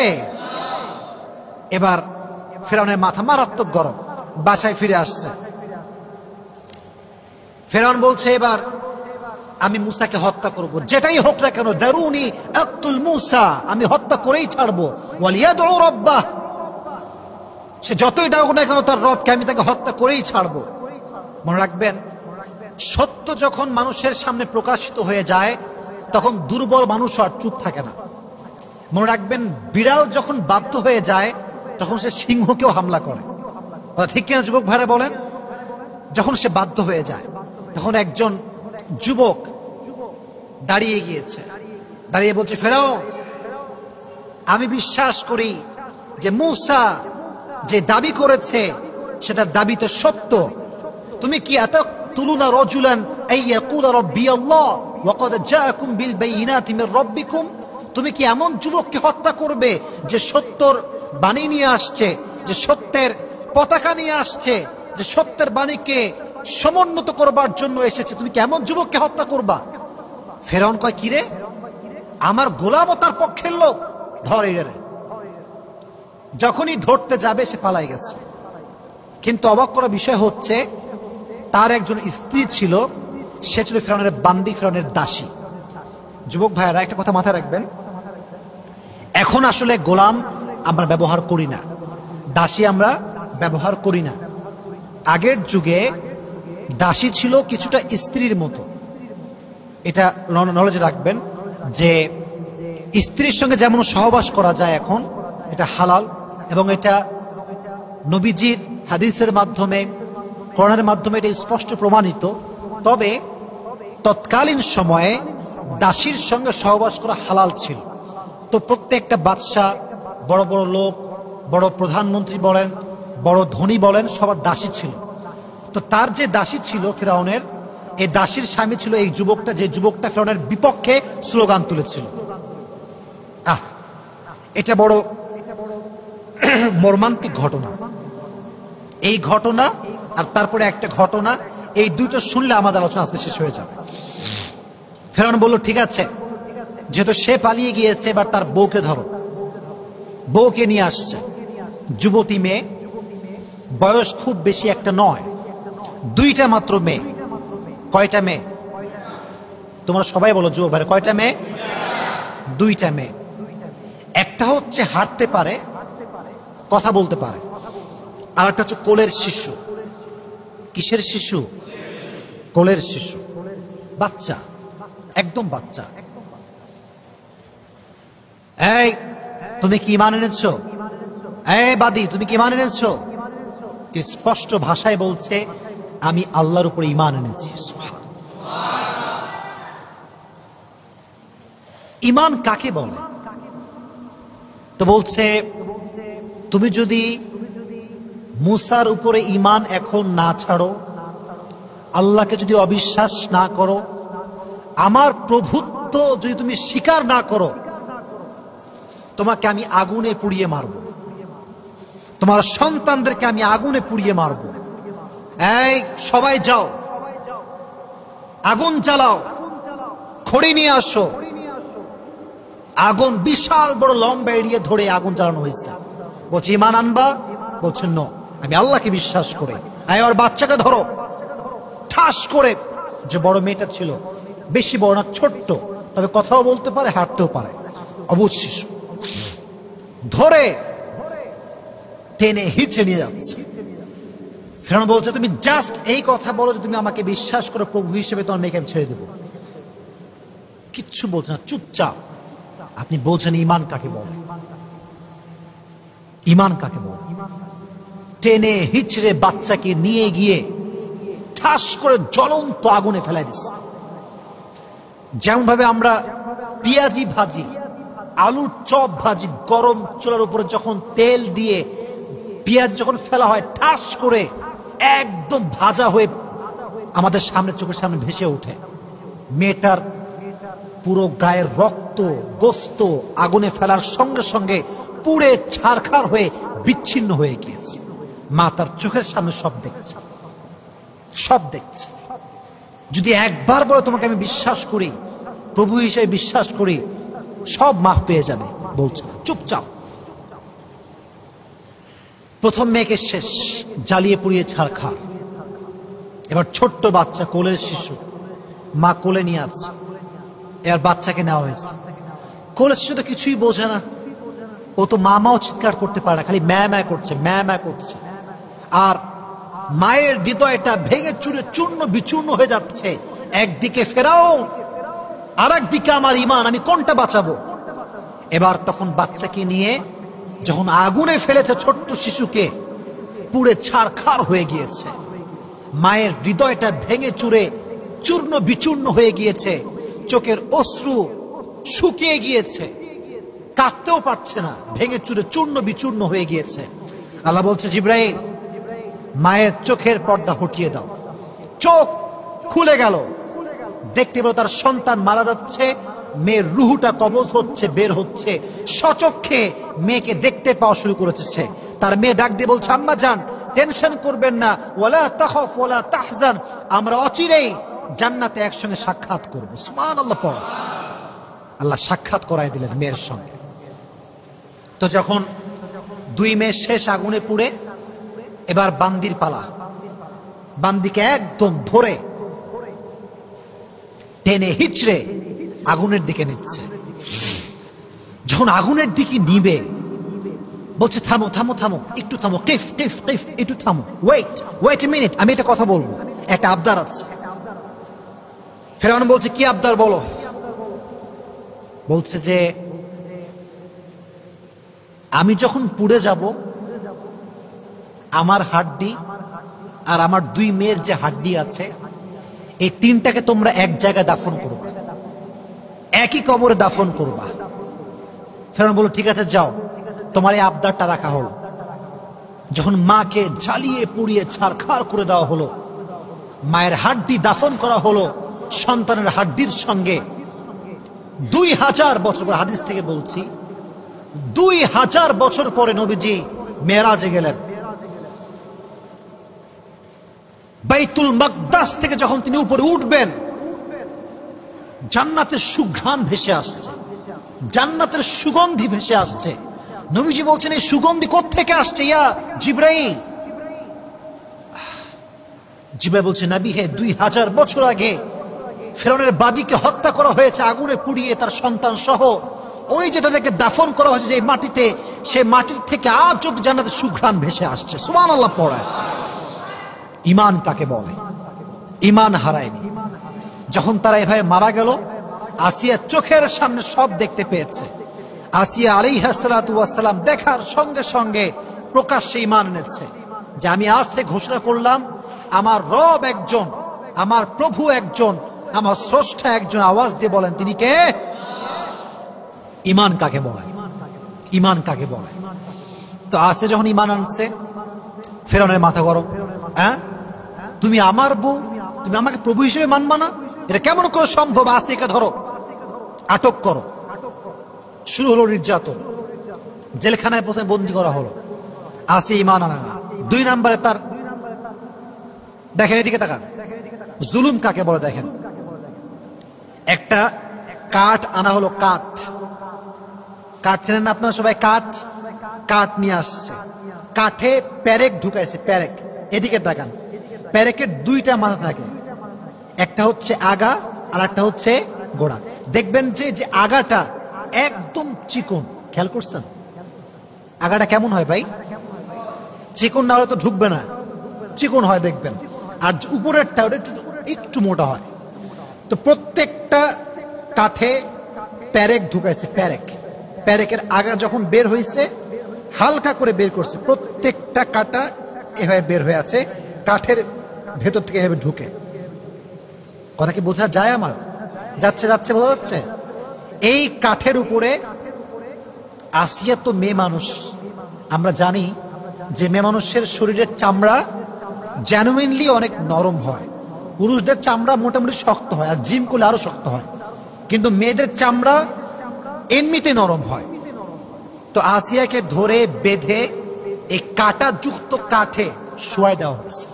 এবার ফেরাউনের মাথা মারাত্মক গরম, বাসায় ফিরে আসছে। ফেরাউন বলছে এবার আমি মুসাকে হত্যা করব, যেটাই হোক না কেন, দারুনি আক্তুল মুসা, আমি হত্যা করেই ছাড়বো। ওয়ালিয়াদউ রাব্বাহ, সে যতই ডাকুক না কেন তার রবকে আমি তাকে হত্যা করেই ছাড়বো। মনে রাখবেন, সত্য যখন মানুষের সামনে প্রকাশিত হয়ে যায় তখন দুর্বল মানুষ আর চুপ থাকে না। মনে রাখবেন, বিড়াল যখন বাধ্য হয়ে যায় তখন সে সিংহকেও হামলা করে। ঠিক কিনা যুবক ভাইরা বলেন? যখন সে বাধ্য হয়ে যায় তখন একজন যুবক দাঁড়িয়ে গিয়েছে, দাঁড়িয়ে বলছে, ফেরাউন, আমি বিশ্বাস করি যে মুসা যে দাবি করেছে সেটা দাবি তো সত্য। তুমি কি আতাকতুলুনা রাজুলান আইয়াকুলা রাব্বি আল্লাহ ওয়া ক্বাদ জাআকুম বিল বাইয়িনাতি মির রাব্বিকুম, তুমি কি এমন যুবককে হত্যা করবে যে সত্যর বাণী নিয়ে আসছে, যে সত্যের পতাকা নিয়ে আসছে, যে সত্যের বাণীকে সমুন্নত করবার জন্য এসেছে? তুমি কি এমন যুবককে হত্যা করবা? ফেরাউন কয়, কিরে, আমার গোলাম ও তার পক্ষের লোক, ধর এরে। যখনই ধরতে যাবে সে পালাই গেছে। কিন্তু অবাক করা বিষয় হচ্ছে, তার একজন স্ত্রী ছিল, সে ছিল ফেরাউনের বান্দি, ফেরাউনের দাসী। যুবক ভাইয়েরা একটা কথা মাথায় রাখবেন, এখন আসলে গোলাম আমরা ব্যবহার করি না, দাসী আমরা ব্যবহার করি না। আগের যুগে দাসী ছিল কিছুটা স্ত্রীর মতো। এটা নলেজে রাখবেন যে স্ত্রীর সঙ্গে যেমন সহবাস করা যায় এখন, এটা হালাল, এবং এটা নবীজির হাদিসের মাধ্যমে, কোরআনের মাধ্যমে এটা স্পষ্ট প্রমাণিত। তবে তৎকালীন সময়ে দাসীর সঙ্গে সহবাস করা হালাল ছিল। তো প্রত্যেকটা বাদশা, বড় বড় লোক, বড় প্রধানমন্ত্রী বলেন, বড় ধনী বলেন, সবার দাসী ছিল। তো তার যে দাসী ছিল ফেরাউনের, এই দাসীর স্বামী ছিল এই যুবকটা, যে যুবকটা ফেরাউনের বিপক্ষে স্লোগান তুলেছিল। এটা বড় মর্মান্তিক ঘটনা। এই ঘটনা আর তারপরে একটা ঘটনা, এই দুটো শুনলে আমাদের আলোচনা আজকে শেষ হয়ে যাবে। ফেরাউন বলল, ঠিক আছে, যেহেতু সে পালিয়ে গিয়েছে, এবার তার বউকে ধরো। বউকে নিয়ে আসছে, যুবতী মেয়ে, বয়স খুব বেশি একটা নয়, দুইটা মাত্র মেয়ে। কয়টা মেয়ে? তোমরা সবাই বলো যুবক ভাই, কয়টা মেয়ে? দুইটা মেয়ে। একটা হচ্ছে হাঁটতে পারে, কথা বলতে পারে, আর একটা হচ্ছে কোলের শিশু। কিসের শিশু? কোলের শিশু, বাচ্চা, একদম বাচ্চা। এই তুমি কি ঈমান এনেছো? এই বাদী, তুমি কি ঈমান এনেছো? স্পষ্ট ভাষায় বলছে, আমি আল্লাহর উপরে ঈমান এনেছি। ঈমান কাকে বলে? তো বলছে, তুমি যদি মুসার উপরে ঈমান এখন না ছাড়ো, আল্লাহকে যদি অবিশ্বাস না করো, আমার প্রভুত্ব যদি তুমি স্বীকার না করো, তোমাকে আমি আগুনে পুড়িয়ে মারব, তোমার সন্তানদেরকে আমি আগুনে পুড়িয়ে মারব। এই সবাই যাও, আগুন জ্বালাও, খড়ি নিয়ে আসো। আগুন বিশাল বড় লম্বা এড়িয়ে ধরে আগুন জ্বালানো হয়েছে। বলছে, ঈমান আনবা? বলছেন, ন, আমি আল্লাহকে বিশ্বাস করে। ওর বাচ্চাকে ধরো। ঠাস করে, যে বড় মেয়েটা ছিল, বেশি বড় না, ছোট্ট, তবে কথাও বলতে পারে, হাঁটতেও পারে, অবুঝ শিশু, ধরে টেনে হিচে নিয়ে যাচ্ছে। ফেরাউন বলছে, তুমি জাস্ট এই কথা বলো যে তুমি আমাকে বিশ্বাস করো প্রভু হিসেবে, তোমার মেয়েকে আমি ছেড়ে দেবো। কিচ্ছু বলছে না, চুপচাপ। আপনি বলছেন ঈমান কাকে বলে? ইমান কাকে বলে? টেনে হিচড়ে বাচ্চাকে নিয়ে গিয়ে ঠাস করে জ্বলন্ত আগুনে ফেলাই দিচ্ছে। যেমন ভাবে আমরা পেঁয়াজি ভাজি, আলুর চপ ভাজি, গরম চুলার উপরে যখন তেল দিয়ে পেঁয়াজ যখন ফেলা হয়, ঠাস করে একদম ভাজা হয়ে আমাদের সামনে, চোখের সামনে ভেসে ওঠে। মেয়েটার পুরো গায়ের রক্ত গোস্ত আগুনে ফেলার সঙ্গে সঙ্গে পুড়ে ছারখার হয়ে বিচ্ছিন্ন হয়ে গিয়েছে। মা তার চোখের সামনে সব দেখছে, সব দেখছে। যদি একবার বলে তোমাকে আমি বিশ্বাস করি, প্রভু হিসেবে বিশ্বাস করি, সব মাফ পেয়ে যাবে, বলছে চুপচাপ। প্রথম মেয়েকে শেষ, জ্বালিয়ে পুড়িয়ে ছারখার। এবার ছোট্ট বাচ্চা, কোলের শিশু, মা কোলে নিয়ে আছে। এবার বাচ্চাকে নেওয়া হয়েছে। কোলের শিশু তো কিছুই বোঝে না, ও তো মামাও চিৎকার করতে পারে না, খালি ম্যা ম্যা করছে, ম্যা ম্যা করছে। আর মায়ের হৃদয়টা ভেঙে চুরে চূর্ণ বিচূর্ণ হয়ে যাচ্ছে। একদিকে ফেরাও, আর একদিকে আমার ইমান, আমি কোনটা বাঁচাবো? এবার তখন বাচ্চাকে নিয়ে যখন আগুনে ফেলেছে ছোট্ট শিশুকে, পুড়ে ছারখার হয়ে গিয়েছে। মায়ের হৃদয়টা ভেঙে চুরে চূর্ণ বিচূর্ণ হয়ে গিয়েছে, চোখের অশ্রু শুকিয়ে গিয়েছে, কাঁদতেও পারছে না, ভেঙে চুরে চূর্ণ বিচূর্ণ হয়ে গিয়েছে। আল্লাহ বলছে, জিব্রাইল, মায়ের চোখের পর্দা হটিয়ে দাও। চোখ খুলে গেল, দেখতে পেল তার সন্তান মারা যাচ্ছে, মেয়ের রুহুটা কবজ হচ্ছে, বের হচ্ছে। সচক্ষে মেয়েকে দেখতে পাওয়া শুরু করেছে সে। তার মেয়ে ডাক দিয়ে বলছে, আম্মা জান, টেনশন করবেন না, ওয়ালা তাখাফ ওয়ালা তাহজান, আমরা অচিরেই জান্নাতে একসঙ্গে সাক্ষাৎ করব। সুবহানাল্লাহ পড়ো। আল্লাহ সাক্ষাৎ করাই দিলেন মেয়ের সঙ্গে। তো যখন দুই মেয়ে শেষ আগুনে পুড়ে, এবার বান্দির পালা। বান্দিকে একদম ধরে টেনে হিচড়ে আগুনের দিকে নিচ্ছে। যখন আগুনের দিকে নিবে, বলছে থামো থামো থামো, একটু থামো, কিফ কিফ কিফ, একটু থামো, ওয়েট এ মিনিট, আমি একটা কথা বলবো, একটা আবদার আছে। ফেরাউন বলছে, কি আবদার বলো? বলছে যে আমি যখন পুড়ে যাব, আমার হাড্ডি আর আমার দুই মেয়ের যে হাড্ডি আছে, এই তিনটাকে তোমরা এক জায়গায় দাফন করবা, একই কবরে দাফন করবা। ফেরাউন বলল, ঠিক আছে যাও, তোমার এই আবদারটা রাখা হলো। যখন মাকে জ্বালিয়ে পুড়িয়ে ছারখার করে দেওয়া হলো, মায়ের হাড্ডি দাফন করা হলো সন্তানের হাড্ডির সঙ্গে। 2000 বছর পর, হাদিস থেকে বলছি, 2000 বছর পরে নবীজি মেরাজে গেলেন। বাইতুল মাকদাস থেকে যখন তিনি উপরে উঠবেন, জান্নাতের সুঘ্রাণ ভেসে আসছে, জান্নাতের সুগন্ধি ভেসে আসছে। নবীজি বলছেন, এই সুগন্ধি কোত্থেকে আসছে ইয়া জিবরাইল? জিবরাইল বলছে, নবী হে, 2000 বছর আগে ফেরাউনের বাদীকে হত্যা করা হয়েছে আগুনে পুড়িয়ে, তার সন্তান সহ। ওই যে তাদেরকে দাফন করা হয়েছে যে মাটিতে, সেই মাটির থেকে আজ অব্দি জান্নাতের সুঘ্রাণ ভেসে আসছে। সুবহানাল্লাহ পড়ায়। ইমান কাকে বলে? ইমান হারায়নি। যখন তারা এভাবে মারা গেল, আসিয়া চোখের সামনে সব দেখতে পেয়েছে। আসিয়া আলাইহিস সালাতু ওয়াস সালাম দেখার সঙ্গে সঙ্গে প্রকাশ্যে ইমান এনেছে যে আমি আজ থেকে ঘোষণা করলাম, আমার রব একজন, আমার প্রভু একজন, আমার স্রষ্টা একজন। আওয়াজ দিয়ে বলেন, তিনি কে? ইমান কাকে বলে? ইমান কাকে বলে? তো আসিয়া যখন ইমান আনছে, ফেরাউনের মাথা গরম। হ্যাঁ, তুমি আমার বউ, তুমি আমাকে প্রভু হিসেবে মানবা না? এটা কেমন করে সম্ভব? আসিয়াকে ধরো, আটক করো। শুরু হলো নির্যাতন, জেলখানায় প্রথমে বন্দী করা হলো। আসিয়া ইমান আনে না। 2 নম্বরে তার, দেখেন এদিকে তাকান, জুলুম কাকে বলে দেখেন। একটা কাঠ আনা হলো, কাঠ, কাঠ চেনেন না আপনারা সবাই? কাঠ, কাঠ নিয়ে আসছে, কাঠে প্যারেক ঢুকাইছে, প্যারেক। এদিকে তাকান, প্যারেকের 2টা মাথা থাকে, একটা হচ্ছে আগা আর একটা হচ্ছে গোড়া। দেখবেন যে আগাটা একদম চিকন, খেয়াল করছেন? আগাটা কেমন হয় ভাই? চিকন না হলে তো ঢুকবে না, চিকন হয় দেখবেন। আর উপরেরটা ওটা একটু মোটা হয়। তো প্রত্যেকটা কাঠে প্যারেক ঢুকাইছে, প্যারেক। প্যারেকের আগা যখন বের হয়েছে, হালকা করে বের করছে, প্রত্যেকটা কাটা এভাবে বের হয়ে আছে, কাঠের ভেতর থেকে এভাবে ঢুকে। কথা কি বোঝা যায় আমার? যাচ্ছে যাচ্ছে, বোঝা যাচ্ছে? এই কাঠের উপরে আসিয়া তো মেয়ে মানুষ, আমরা জানি যে মেয়ে মানুষের শরীরের চামড়া জেনুইনলি অনেক নরম হয়, পুরুষদের চামড়া মোটামুটি শক্ত হয়, আর জিম করলে আরো শক্ত হয়, কিন্তু মেয়েদের চামড়া এমনিতে নরম হয়। তো আসিয়াকে ধরে বেঁধে এই কাটা যুক্ত কাঠে শোয়াই দেওয়া হয়েছে।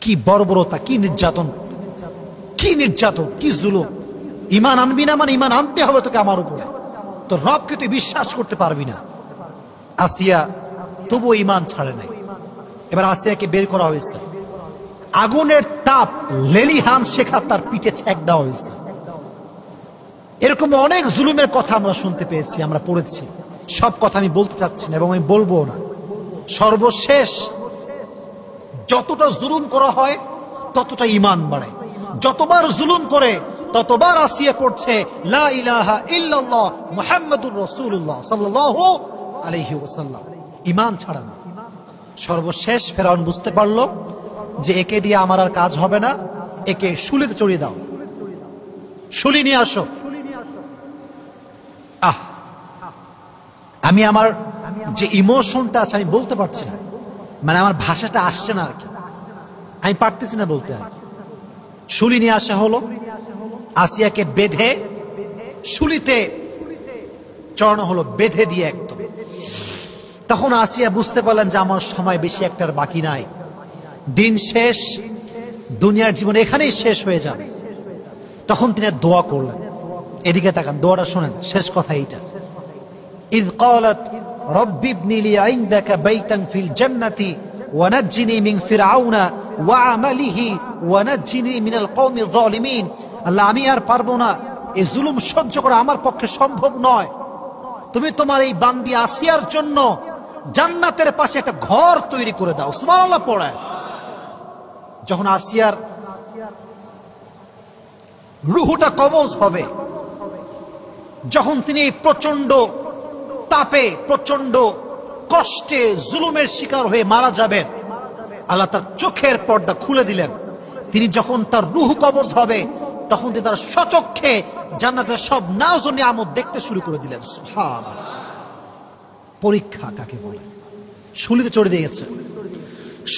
কি বর্বরতা, কি নির্যাতন, কি নির্যাতন, কি জুলুম! ইমান আনবি না মানে ইমান আনতে হবে তোকে আমার উপরে, তো রবকে তুই বিশ্বাস করতে পারবি না। আসিয়া তবুও ইমান ছাড়ে নাই। এবার আসিয়াকে বের করা হয়েছে, আগুনের তাপ লেলিহান শেখা তার পিঠে ছ্যাঁক দেওয়া হয়েছে। এরকম অনেক জুলুমের কথা আমরা শুনতে পেয়েছি, আমরা পড়েছি। সব কথা আমি বলতে চাচ্ছি না এবং আমি বলবো না। সর্বশেষ যতটা জুলুম করা হয় ততটা ইমান বাড়ে, যতবার জুলুম করে ততবার আসিয়া পড়ছে লা ইলাহা ইল্লাল্লাহ মুহাম্মাদুর রাসূলুল্লাহ সাল্লাল্লাহু আলাইহি ওয়াসাল্লাম। ইমান ছাড়া না। সর্বশেষ ফেরাউন বুঝতে পারলো যে একে দিয়ে আমার আর কাজ হবে না, একে শুলিতে চড়িয়ে দাও, শুলি নিয়ে আসো। আমি আমার যে ইমোশনটা আছে আমি বলতে পারছি না, মানে আমার ভাষাটা আসছে না আর কি, আমি পারতেছি না বলতে। আর শুলি নিয়ে আসা হলো, আসিয়াকে বেঁধে শুলিতে চড়ানো হলো, বেঁধে দিয়ে একদম। তখন আসিয়া বুঝতে পারলেন যে আমার সময় বেশি একটার বাকি নাই, দিন শেষ, দুনিয়ার জীবন এখানেই শেষ হয়ে যাবে। তখন তিনি দোয়া করলেন। এদিকে তাকান, দোয়াটা শোনেন, শেষ কথা এইটা। ইয ক্বালাত রব্বি ইবনি লি ইনদাকা বাইতান ফিল জান্নাতি ওয়া নাজ্জিনি মিন ফিরআউনা ওয়া আমালিহি ওয়া নাজ্জিনি মিনাল কওমিয যালিমিন। আল্লাহ, আমি আর পারবো না, এই জুলুম সহ্য করা আমার পক্ষে সম্ভব নয়। তুমি তোমার এই বান্দি আসিয়ার জন্য জান্নাতের পাশে একটা ঘর তৈরি করে দাও। সুবহানাল্লাহ পড়ে। যখন আসিয়ার রুহুটা কবজ হবে, যখন তিনি এই প্রচন্ড তাপে, প্রচন্ড কষ্টে, জুলুমের শিকার হয়ে মারা যাবেন, আল্লাহ তার চোখের পর্দা খুলে দিলেন। তিনি যখন তার রুহ কবজ হবে, তখন তিনি তার স্বচক্ষে জান্নাতের সব নাজ ও নিয়ামত দেখতে শুরু করে দিলেন। সুবহানাল্লাহ। পরীক্ষা কাকে বলে? শুলিতে চড়ে দিয়েছে,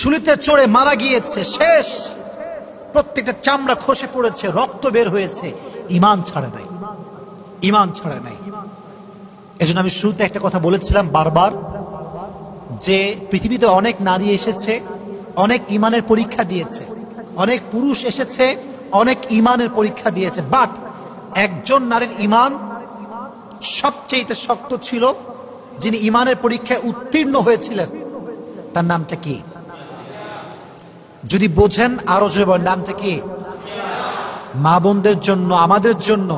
শুলিতে চড়ে মারা গিয়েছে, শেষ, প্রত্যেকটা চামড়া খসে পড়েছে, রক্ত বের হয়েছে, ইমান ছাড়ে নাই, ইমান ছাড়ে নাই। এজন্য আমি শুরুতে একটা কথা বলেছিলাম বারবার, যে পৃথিবীতে অনেক নারী এসেছে, অনেক ইমানের পরীক্ষা দিয়েছে, অনেক পুরুষ এসেছে, অনেক ইমানের পরীক্ষা দিয়েছে, বাট একজন নারীর ইমান সবচেয়ে শক্ত ছিল, যিনি ইমানের পরীক্ষায় উত্তীর্ণ হয়েছিলেন। তার নামটা কি? যদি বোঝেন আরো জোরে বলেন, নামটা কি? মা বোনদের জন্য, আমাদের জন্য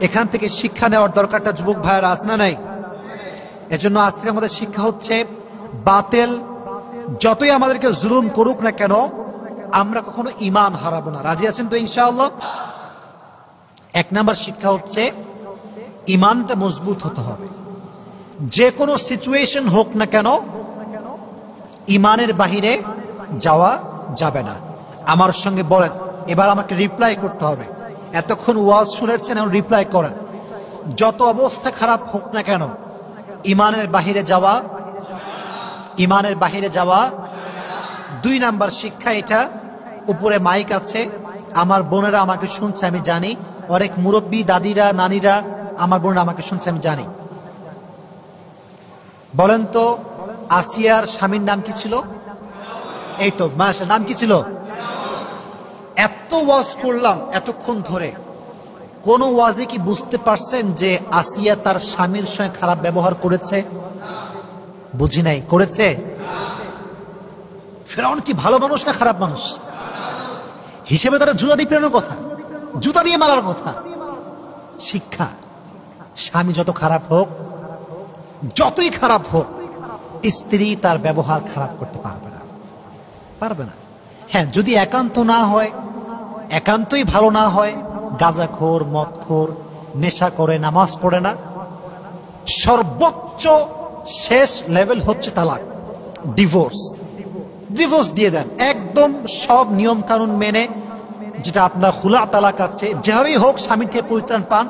এখান থেকে শিক্ষা নেওয়ার দরকারটা যুবক ভাইয়েরা আছে না নাই? এজন্য আজ থেকে আমাদের শিক্ষা হচ্ছে, বাতিল যতই আমাদেরকে জুলুম করুক না কেন, আমরা কখনো ইমান হারাবো না। রাজি আছেন তো ইনশাআল্লাহ? এক নাম্বার শিক্ষা হচ্ছে, ইমানটা মজবুত হতে হবে। যে কোনো সিচুয়েশন হোক না কেন, ইমানের বাহিরে যাওয়া যাবে না। আমার সঙ্গে বলেন, এবার আমাকে রিপ্লাই করতে হবে। এতক্ষণ ওয়াজ শুনেছেন, এখন রিপ্লাই করেন। যত অবস্থা খারাপ হোক না কেন, ইমানের বাহিরে যাওয়া, ইমানের বাহিরে যাওয়া। দুই নাম্বার শিক্ষা এটা, উপরে মাইক আছে, আমার বোনেরা আমাকে শুনছে আমি জানি, অনেক মুরব্বী দাদিরা, নানিরা, আমার বোনেরা আমাকে শুনছে আমি জানি। বলেন তো, আসিয়ার স্বামীর নাম কি ছিল? এই তো মাশাআল্লাহ, নাম কি ছিল? এত ওয়াজ করলাম এতক্ষণ ধরে, কোন ওয়াজে কি বুঝতে পারছেন যে আসিয়া তার স্বামীর সঙ্গে খারাপ ব্যবহার করেছে? বুঝি নাই। করেছে? ফিরআউন কি ভালো মানুষ না খারাপ মানুষ? হিসেবে তারা জুতা দিয়ে পেরানোর কথা, জুতা দিয়ে মারার কথা। শিক্ষা, স্বামী যত খারাপ হোক, যতই খারাপ হোক, স্ত্রী তার ব্যবহার খারাপ করতে পারবে না, পারবে না। হ্যাঁ, যদি একান্ত না হয়, একান্তই ভালো না হয়, গাঁজাখোর, মদখোর, নেশা করে, নামাজ পড়ে না, সর্বোচ্চ শেষ লেভেল হচ্ছে তালাক, ডিভোর্স। ডিভোর্স দিয়ে দেন একদম সব নিয়ম কানুন মেনে, যেটা আপনার খুলা তালাক আছে, যেভাবেই হোক স্বামী থেকে পরিত্রাণ পান,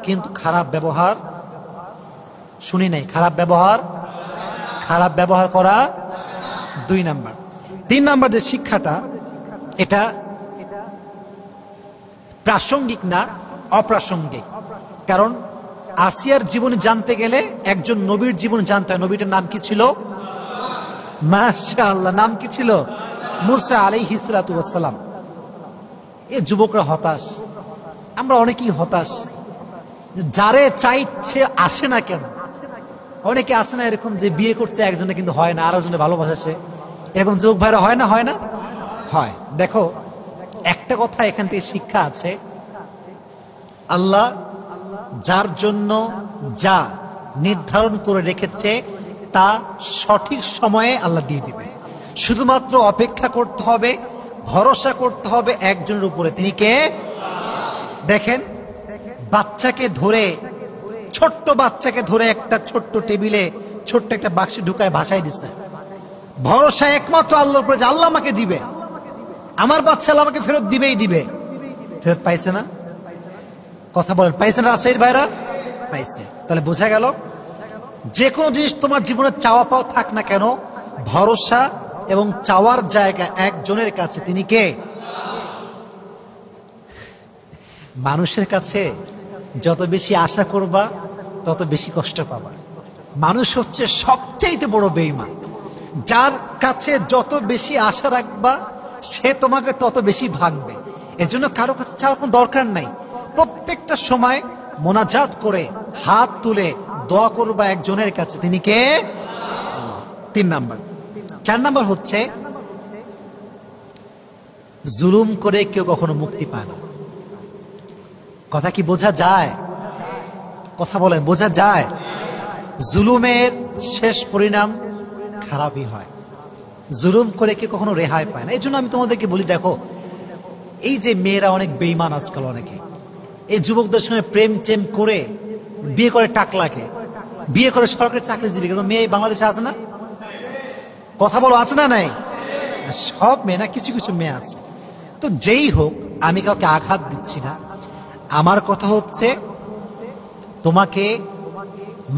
কিন্তু খারাপ ব্যবহার শুনি নাই, খারাপ ব্যবহার করা 2 নাম্বার। 3 নাম্বার যে শিক্ষাটা, এটা প্রাসঙ্গিক না, অপ্রাসঙ্গিক। কারণ আসিয়ার জীবন জানতে গেলে একজন নবীর জীবন জানতে হয়। নবীটার নাম কি ছিল? মাশাআল্লাহ, নাম কি ছিল? মুসা আলাইহিস সালাতু ওয়াস সালাম। এই যুবকরা হতাশ, আমরা অনেকেই হতাশ, যারে চাইছে আসে না কেন। অনেকে আছে না এরকম, যে বিয়ে করছে একজনে কিন্তু হয় না, আরেকজনে ভালোবাসে, এরকম যুবক ভাইরা হয় না? হয়। দেখো, একটা কথা এখান থেকে শিক্ষা আছে, আল্লাহ যার জন্য যা নির্ধারণ করে রেখেছে তা সঠিক সময়ে আল্লাহ দিয়ে দিবে। শুধুমাত্র অপেক্ষা করতে হবে, ভরসা করতে হবে একজনের উপরে। তিনি কে? দেখেন, বাচ্চাকে ধরে, ছোট্ট বাচ্চাকে ধরে একটা ছোট্ট টেবিলে ছোট্ট একটা বাক্সে ঢুকায় ভাসাই দিচ্ছে। ভরসা একমাত্র আল্লাহর উপরে, যে আল্লাহ আমাকে দিবে, আমার বাচ্চা আল্লাহ আমাকে ফেরত দিবেই দিবে। ফেরত পাইছে না? কথা বলেন, পাইছে না রাজশাহীর ভাইরা? পাইছে। তাহলে বোঝা গেল, যে কোনো জিনিস তোমার জীবনে চাওয়া পাওয়া থাক না কেন, ভরসা এবং চাওয়ার জায়গা একজনের কাছে। তিনি কে? মানুষের কাছে যত বেশি আশা করবা তত বেশি কষ্ট পাবা। মানুষ হচ্ছে সবচেয়ে বড় বেঈমান। যার কাছে যত বেশি আশা রাখবা সে তোমাকে তত বেশি ভাঙবে। এজন্য কারো কাছে চাওয়ার কোনো দরকার নাই। প্রত্যেকটা সময় মোনাজাত করে হাত তুলে দোয়া করবা একজনের কাছে। তিনি কে? 3 নাম্বার। 4 নাম্বার হচ্ছে, জুলুম করে কেউ কখনো মুক্তি পায় না। কথা কি বোঝা যায়? কথা বলেন, বোঝা যায়? জুলুমের শেষ পরিণাম খারাপই হয়। জুলুম করে কেউ কখনো রেহাই পায় না। এই জন্য আমি তোমাদেরকে বলি, দেখো, এই যে মেয়েরা অনেক বেঈমান আজকাল, অনেকে এই যুবকদের সঙ্গে প্রেম টেম করে বিয়ে করে টাকলাকে, বিয়ে করে সরকারি চাকরিজীবী। কোনো মেয়ে বাংলাদেশে আছে না? কথা বলো, আছে না? নাই? সব মেয়ে না, কিছু কিছু মেয়ে আছে। তো যেই হোক, আমি কাউকে আঘাত দিচ্ছি না। আমার কথা হচ্ছে, তোমাকে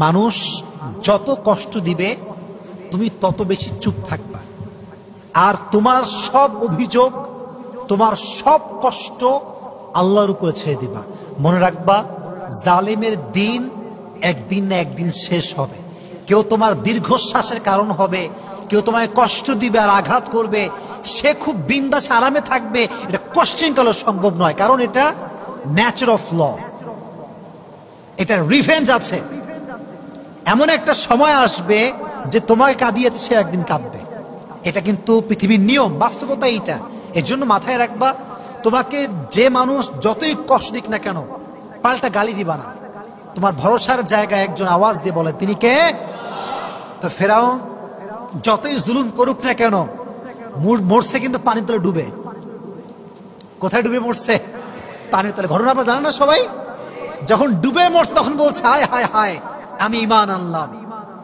মানুষ যত কষ্ট দিবে তুমি তত বেশি চুপ থাকবা, আর তোমার সব অভিযোগ, তোমার সব কষ্ট আল্লাহর উপরে ছেড়ে দিবা। মনে রাখবা, জালেমের দিন একদিন না একদিন শেষ হবে। কেউ তোমার দীর্ঘশ্বাসের কারণ হবে, কেউ তোমায় কষ্ট দিবে আর আঘাত করবে, সে খুব বিন্দাস আরামে থাকবে, এটা কোশ্চেন কালো সম্ভব নয়। কারণ এটা ন্যাচার অফ ল, এটা রিভেঞ্জ আছে। এমন একটা সময় আসবে যে তোমাকে কাঁদিয়েছে সে একদিন কাঁদবে। এটা কিন্তু পৃথিবীর নিয়ম, বাস্তবতা এইটা। এর জন্য মাথায় রাখবা, তোমাকে যে মানুষ যতই কষ্ট দিক না কেন, পাল্টা গালি দিবা না। তোমার ভরসার জায়গায় একজন আওয়াজ দিয়ে বলে, তিনি কে? তো ফেরাউন যতই জুলুম করুক না কেন, মরছে কিন্তু পানির তলে ডুবে। কোথায় ডুবে মরছে? পানির তলে। ঘটনা আপনারা জানেন না সবাই? যখন ডুবে মরছে তখন বলছে, হায় হায় হায়, আমি ঈমান আনলাম,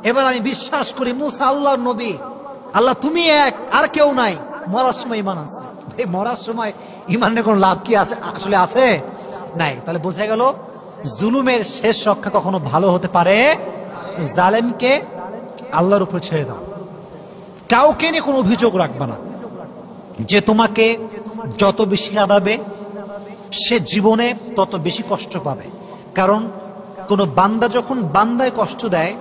এবার আমি বিশ্বাস করি মুসা আল্লাহর নবী, আল্লাহ তুমি এক, আর কেউ নাই। মরার সময় ঈমান আনছে। এই মরার সময় ঈমানের কোনো লাভ কি আছে? আসলে আছে? নাই। তাহলে বোঝা গেল, জুলুমের শেষ রক্ষা কখনো ভালো হতে পারে। জালেমকে আল্লাহর উপর ছেড়ে দাও। কাউকে নিয়ে কোনো অভিযোগ রাখবে না। যে তোমাকে যত বেশি কাঁদাবে সে জীবনে তত বেশি কষ্ট পাবে। কারণ কোন বান্দা যখন বান্দায় কষ্ট দেয়,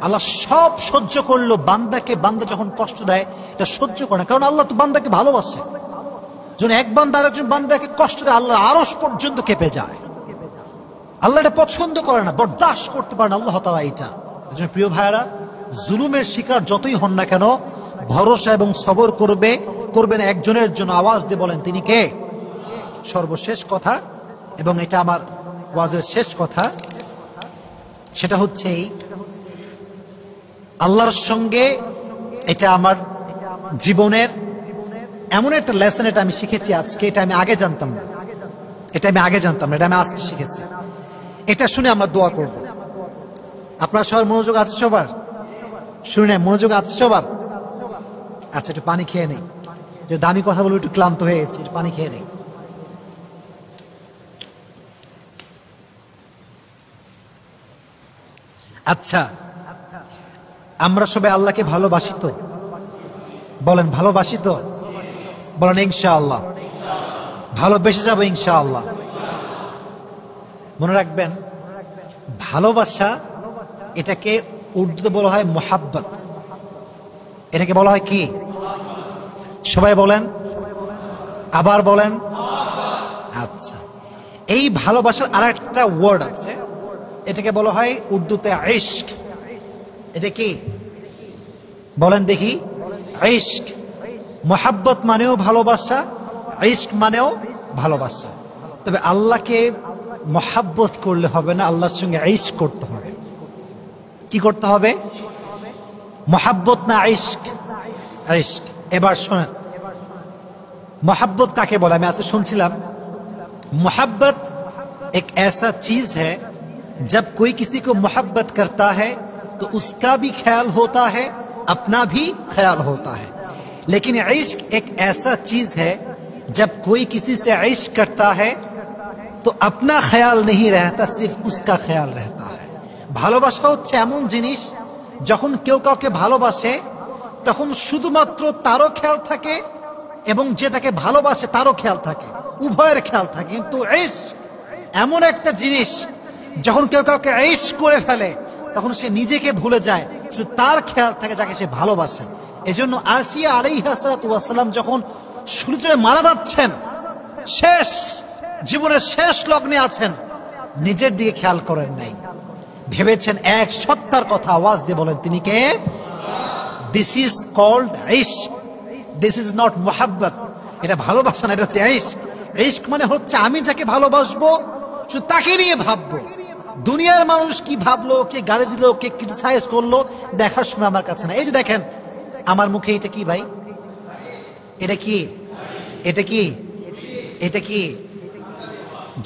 আল্লাহ সব সহ্য করলো, বান্দা যখন কষ্ট দেয় এটা সহ্য করে না। কারণ আল্লাহ তো বান্দাকে ভালোবাসে। যখন এক বান্দা আরেকজন বান্দাকে কষ্ট দেয়, আল্লাহ আরশ পর্যন্ত কেঁপে যায়। আল্লাহ এটা পছন্দ করে না, বরদাস্ত করতে পারে না আল্লাহ তাআলা এটা। এজন্য প্রিয় ভাইয়েরা, জুলুমের শিকার যতই হন না কেন, ভরসা এবং সবর করবেন একজনের জন্য। আওয়াজ দিয়ে বলেন, তিনি কে? সর্বশেষ কথা, এবং এটা আমার ওয়াজের শেষ কথা, সেটা হচ্ছে আল্লাহর সঙ্গে, এটা আমার জীবনের এমন একটা লেসন, এটা আমি শিখেছি আজকে। এটা আমি আগে জানতাম না, এটা আমি আজকে শিখেছি। এটা শুনে আমরা দোয়া করব। আপনার সবার মনোযোগ আছে সবার? শুনে মনোযোগ আছে সবার? আচ্ছা, একটু পানি খেয়ে নেই, যে দামি কথা বলবো, একটু ক্লান্ত হয়ে গেছে, একটু পানি খেয়ে নেই। আচ্ছা, আমরা সবাই আল্লাহকে ভালোবাসি তো? বলেন ভালোবাসি তো? বলেন ইনশাআল্লাহ ভালোবেসে যাবো ইনশাআল্লাহ। মনে রাখবেন, ভালোবাসা এটাকে উর্দুতে বলা হয় মোহাব্বত। এটাকে বলা হয় কি? সবাই বলেন, আবার বলেন। আচ্ছা, এই ভালোবাসার আর একটা ওয়ার্ড আছে, এটাকে বলা হয় উর্দুতে ইশক। এটা কি বলেন দেখি? ইশক। মোহাব্বত মানেও ভালোবাসা, ইশক মানেও ভালোবাসা। তবে আল্লাহকে মোহাব্বত করলে হবে না, আল্লাহর সঙ্গে ইশক করতে হবে। কি করতে হবে? মোহাব্বত না ইশক? ইশক। এবার শোনেন, मोहब्बत काके बोला? मैं आपसे सुनছিলাম, मोहब्बत एक ऐसा चीज है, जब कोई किसी को मोहब्बत करता है तो उसका भी ख्याल होता है, अपना भी ख्याल होता है। लेकिन इश्क एक ऐसा चीज है, जब कोई किसी से इश्क करता है तो अपना ख्याल नहीं रहता, सिर्फ उसका ख्याल रहता है। ভালোবাসা হচ্ছে এমন জিনিস, যখন কেউ কাউকে ভালোবাসে তখন শুধুমাত্র তারও খেয়াল থাকে এবং যে তাকে ভালোবাসে তারও খেয়াল থাকে, উভয়ের খেয়াল থাকে। কিন্তু ইশক এমন একটা জিনিস, যখন কেউ কাউকে ইশক করে ফেলে তখন সে নিজেকে ভুলে যায়, শুধু তার খেয়াল থাকে যাকে সে ভালোবাসে। এজন্য আসিয়া আলাইহিস সালাতু ওয়াস সালাম যখন সূর্যে মারা যাচ্ছেন, শেষ জীবনের শেষ লগ্নে আছেন, নিজের দিকে খেয়াল করেন নাই, ভেবেছেন এক সত্তার কথা। আওয়াজ দিয়ে বলেন, তিনি কে? দিস ইজ কল্ড ইশক, দিস ইজ নট মোহাব্বত। এটা ভালোবাসা না, এটা হচ্ছে ইশক। ইশক মানে হচ্ছে আমি যাকে ভালোবাসবো শুধু তাকে নিয়ে ভাববো, দুনিয়ার মানুষ কি ভাবলো, কে গালি দিল, কে ক্রিটিসাইজ করলো, দেখার সময় আমার কাছে না। এই যে দেখেন আমার মুখে, এটা কি ভাই? এটা কি? এটা কি? এটা কি?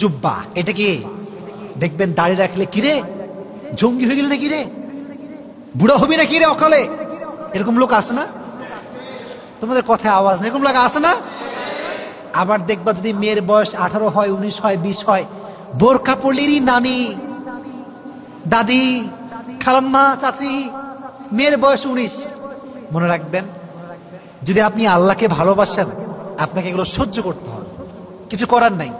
জুব্বা। এটা কি? দেখবেন দাড়ি রাখলে কিরে জঙ্গি হয়ে গেল নাকি রে, বুড়া হবি নাকি রে অকালে, এরকম লোক আছে না? তোমাদের কথায় আওয়াজ নেই, এরকম লোক আছে না? আবার দেখবা যদি মেয়ের বয়স 18 হয়, 19 হয়, 20 হয়, বোরকা পড়লেরই নানি, দাদি, খালাম্মা, চাচি, মেয়ের বয়স 19। মনে রাখবেন, যদি আপনি আল্লাহকে ভালোবাসেন আপনাকে এগুলো সহ্য করতে হবে, কিছু করার নাই,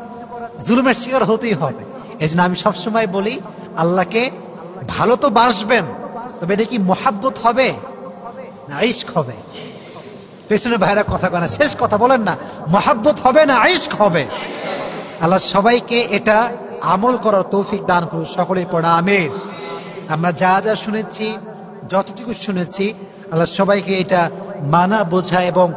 জুলুমের শিকার হতেই হবে। এই জন্য আমি সবসময় বলি, আল্লাহকে ভালো তো বাসবেন, তবে এটা কি মোহাব্বত হবে না ইশক হবে? পেছনে ভাইরা কথা কয় না, শেষ কথা বলেন না, মোহাব্বত হবে না ইশক হবে? আল্লাহ সবাইকে এটা আমল করার তৌফিক দান করুন, সকলেই পড়া আমিন। আমরা যা যা শুনেছি, যতটুকু শুনেছি, আল্লাহ সবাইকে এটা মানা, বোঝা এবং